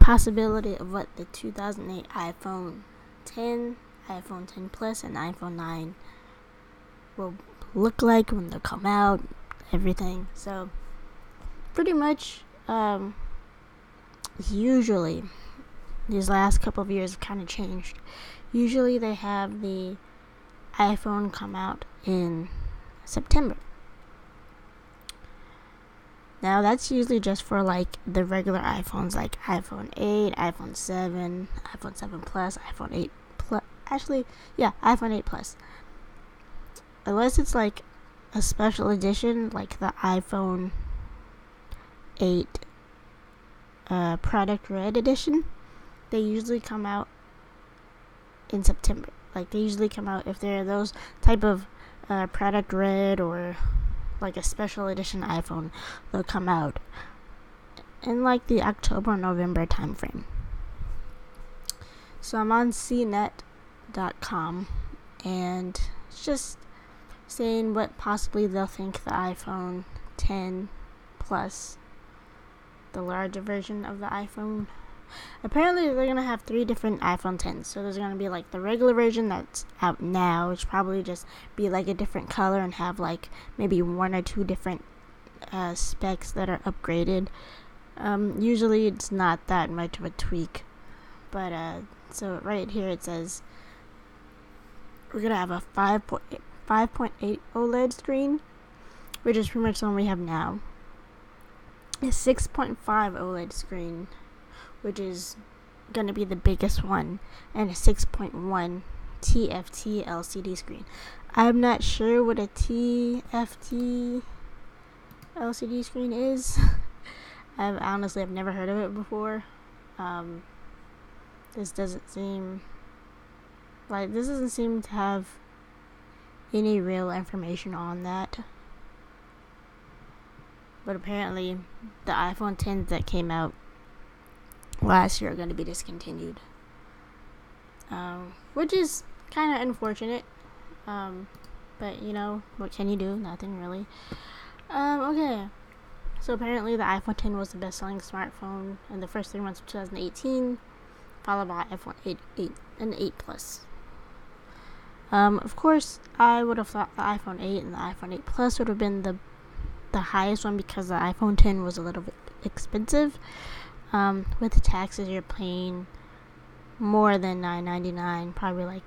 possibility of what the 2008 iPhone 10, iPhone 10 Plus, and iPhone 9 will look like when they come out, everything. So pretty much, usually these last couple of years have kind of changed. Usually they have the iPhone come out in September. Now that's usually just for like the regular iPhones, like iPhone 8, iPhone 7, iPhone 7 Plus, iPhone 8 Plus. Actually, yeah, iPhone 8 Plus. Unless it's like a special edition, like the iPhone 8 Product Red edition, they usually come out in September. Like they usually come out if they're those type of Product Red or like a special edition iPhone, they'll come out in like the October-November time frame. So I'm on cnet.com and it's just saying what possibly they'll think the iPhone 10 Plus, the larger version of the iPhone. Apparently they're going to have 3 different iPhone 10s. So there's going to be like the regular version that's out now, which probably just be like a different color and have like maybe 1 or 2 different specs that are upgraded. Usually it's not that much of a tweak. But so right here it says we're going to have a 5.8 OLED screen, which is pretty much the one we have now. A 6.5 OLED screen, which is going to be the biggest one, and a 6.1 TFT LCD screen. I'm not sure what a TFT LCD screen is. I've never heard of it before. This doesn't seem to have any real information on that. But apparently the iPhone 10s that came out last year are going to be discontinued, which is kind of unfortunate, but you know, what can you do? Nothing really. Okay, so apparently the iPhone 10 was the best-selling smartphone in the first 3 months of 2018, followed by iPhone 8 and 8 Plus. Of course, I would have thought the iPhone 8 and the iPhone 8 Plus would have been the highest one, because the iPhone 10 was a little bit expensive. With the taxes, you're paying more than $9.99, probably like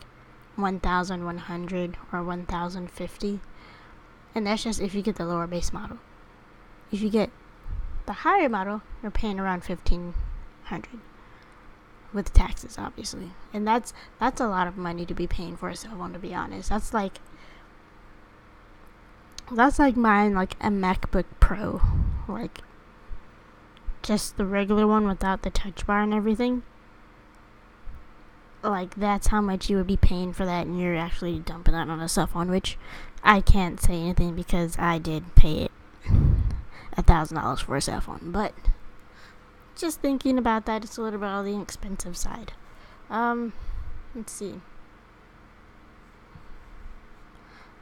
$1,100 or $1,050, and that's just if you get the lower base model. If you get the higher model, you're paying around $1,500 with taxes, obviously, and that's a lot of money to be paying for a cell phone. To be honest, that's like buying like a MacBook Pro, like just the regular one without the touch bar and everything. Like that's how much you would be paying for that, and you're actually dumping that on a cell phone, which I can't say anything because I did pay it $1,000 for a cell phone. But just thinking about that, it's a little bit on the expensive side. Let's see.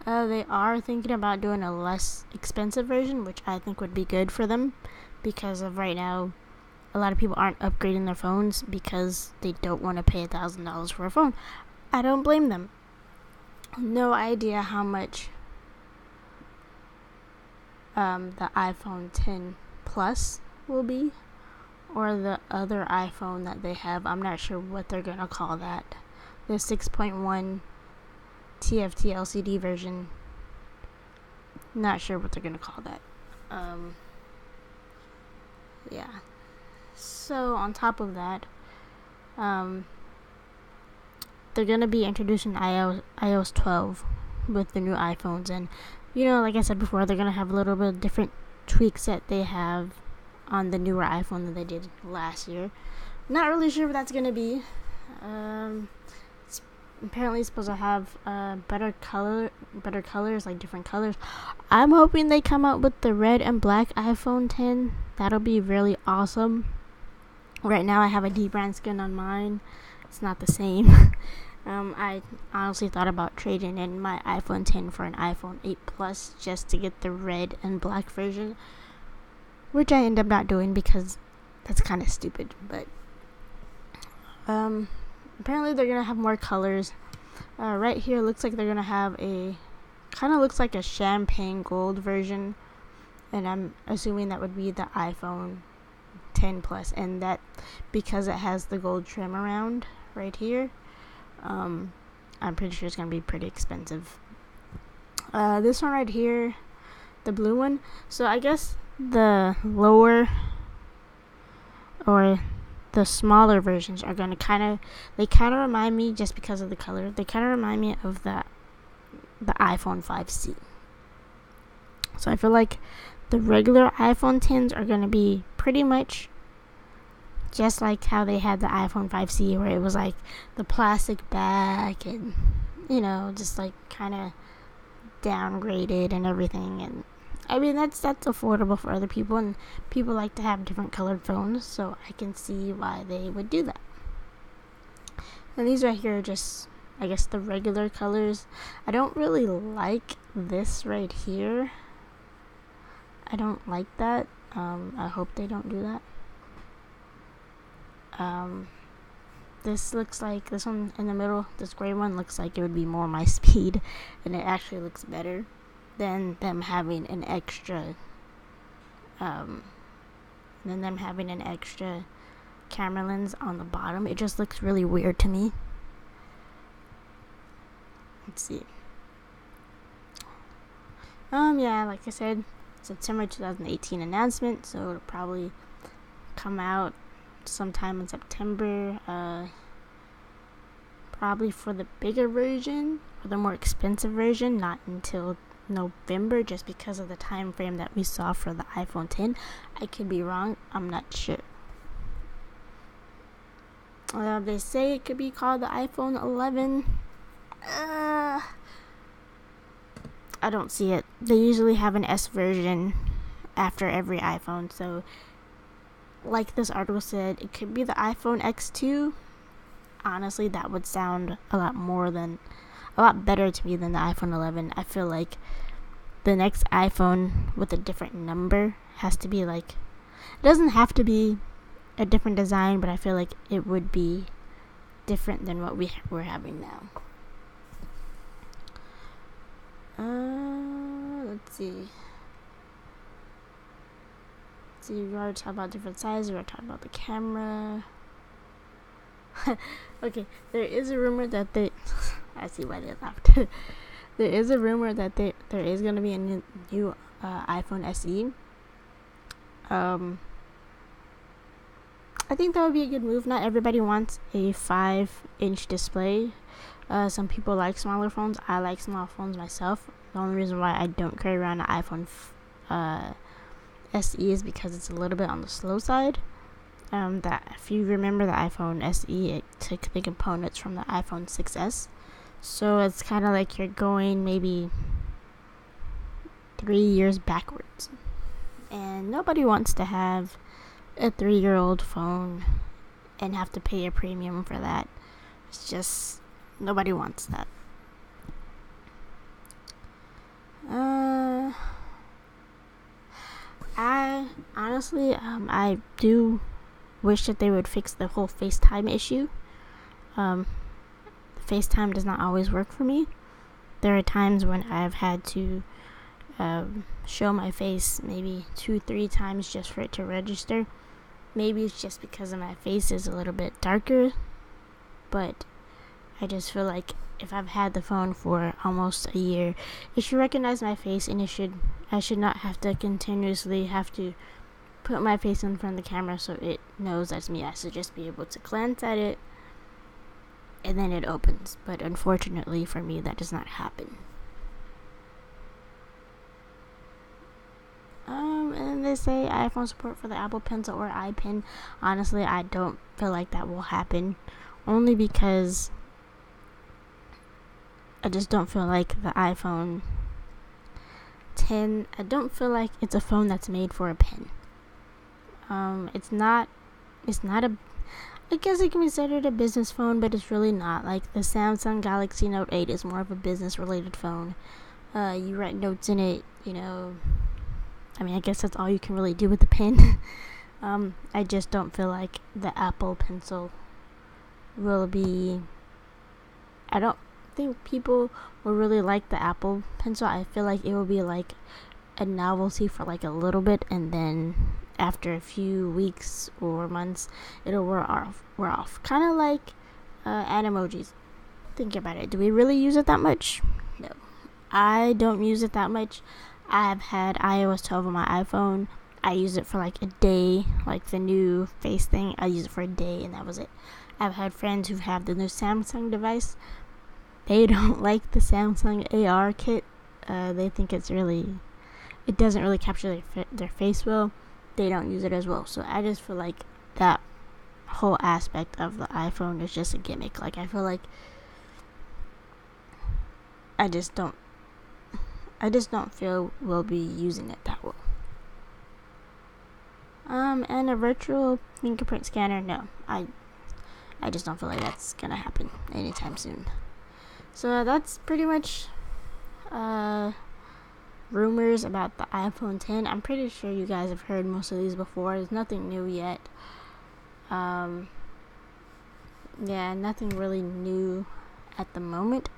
They are thinking about doing a less expensive version, which I think would be good for them, because of right now, a lot of people aren't upgrading their phones because they don't want to pay $1,000 for a phone. I don't blame them. No idea how much the iPhone 10 Plus will be, or the other iPhone that they have. I'm not sure what they're gonna call that. The 6.1 TFT LCD version. Not sure what they're gonna call that. Yeah. So on top of that, they're gonna be introducing iOS 12 with the new iPhones, and you know, like I said before, they're gonna have a little bit of different tweaks that they have on the newer iPhone than they did last year. Not really sure what that's gonna be. It's apparently supposed to have better colors, like different colors. I'm hoping they come out with the red and black iPhone 10. That'll be really awesome. Right now I have a dbrand skin on mine. It's not the same. I honestly thought about trading in my iPhone 10 for an iPhone 8 Plus just to get the red and black version, which I end up not doing because that's kind of stupid. But Apparently they're gonna have more colors. Right here looks like they're gonna have kind of looks like a champagne gold version, and I'm assuming that would be the iPhone 10 Plus, and that because it has the gold trim around right here, I'm pretty sure it's gonna be pretty expensive. This one right here, the blue one. So I guess the lower or the smaller versions are gonna they kind of remind me, just because of the color, they kind of remind me of the iPhone 5C. So I feel like the regular iPhone 10s are gonna be pretty much just like how they had the iPhone 5C, where it was like the plastic back and, just like kind of downgraded and everything. And I mean, that's affordable for other people, and people like to have different colored phones, so I can see why they would do that. And these right here are just, I guess, the regular colors. I don't really like this right here. I don't like that. I hope they don't do that. This looks like, this one in the middle, this gray one looks like it would be more my speed, and it actually looks better than them having an extra camera lens on the bottom. It just looks really weird to me. Let's see. Yeah, like I said, September 2018 announcement, so it'll probably come out sometime in September, probably for the bigger version or the more expensive version, not until November, just because of the time frame that we saw for the iPhone 10. I could be wrong, I'm not sure. They say it could be called the iPhone 11. I don't see it. They usually have an S version after every iPhone, so like this article said, it could be the iPhone X2. Honestly, that would sound a lot better to me than the iPhone 11. I feel like the next iPhone with a different number has to be like, it doesn't have to be a different design, but I feel like it would be different than what we're having now. Let's see. We already talked about different sizes. We already talked about the camera. Okay, there is a rumor that I see why they laughed. There is a rumor that there is going to be a new iPhone SE. I think that would be a good move. Not everybody wants a 5-inch display. Some people like smaller phones. I like small phones myself. The only reason why I don't carry around an iPhone SE is because it's a little bit on the slow side. That if you remember the iPhone SE, it took the components from the iPhone 6s. So it's kind of like you're going maybe 3 years backwards. And nobody wants to have a 3-year-old phone and have to pay a premium for that. It's just, nobody wants that. I honestly, I do wish that they would fix the whole FaceTime issue. FaceTime does not always work for me. There are times when I've had to show my face maybe 2-3 times just for it to register. Maybe it's just because of my face is a little bit darker, but I just feel like if I've had the phone for almost a year, it should recognize my face, and I should not have to continuously have to put my face in front of the camera so it knows that's me. I should just be able to glance at it and then it opens. But unfortunately for me, that does not happen. And they say iPhone support for the Apple Pencil or iPen. Honestly, I don't feel like that will happen, only because I just don't feel like the iPhone 10, I don't feel like it's a phone that's made for a pen. It's not I guess it can be considered a business phone, but it's really not. Like the Samsung Galaxy Note 8 is more of a business related phone. You write notes in it, I mean, I guess that's all you can really do with the pen. I just don't feel like the Apple Pencil will be, I don't think people will really like the Apple Pencil. I feel like it will be like a novelty for like a little bit, and then after a few weeks or months it'll wear off, kind of like animojis. Think about it, do we really use it that much? No, I don't use it that much. I've had iOS 12 on my iPhone. I use it for like a day, like the new face thing. I use it for a day and that was it. I've had friends who have the new Samsung device. They don't like the Samsung AR kit. They think it doesn't really capture their face well. They don't use it as well. So I just feel like that whole aspect of the iPhone is just a gimmick. Like, I feel like I just don't feel we'll be using it that well. And a virtual fingerprint scanner, no. I just don't feel like that's gonna happen anytime soon. So that's pretty much rumors about the iPhone 10. I'm pretty sure you guys have heard most of these before. There's nothing new yet. Yeah, nothing really new at the moment.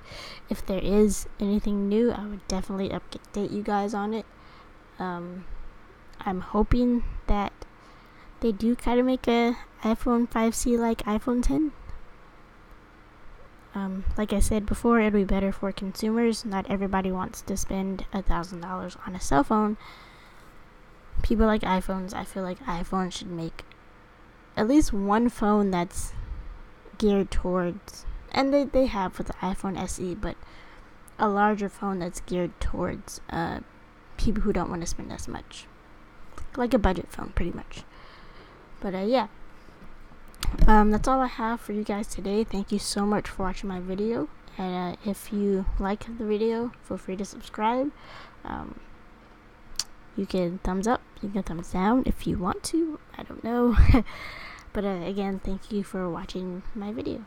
If there is anything new, I would definitely update you guys on it. I'm hoping that they do kind of make a iPhone 5C like iPhone 10. Like I said before, it'll be better for consumers. Not everybody wants to spend $1,000 on a cell phone. People like iPhones. I feel like iPhone should make at least one phone that's geared towards, and they have with the iPhone SE, but a larger phone that's geared towards people who don't want to spend as much, like a budget phone, pretty much. But yeah, that's all I have for you guys today. Thank you so much for watching my video, and if you like the video, feel free to subscribe. You can thumbs up, you can thumbs down if you want to, I don't know. But again, thank you for watching my video.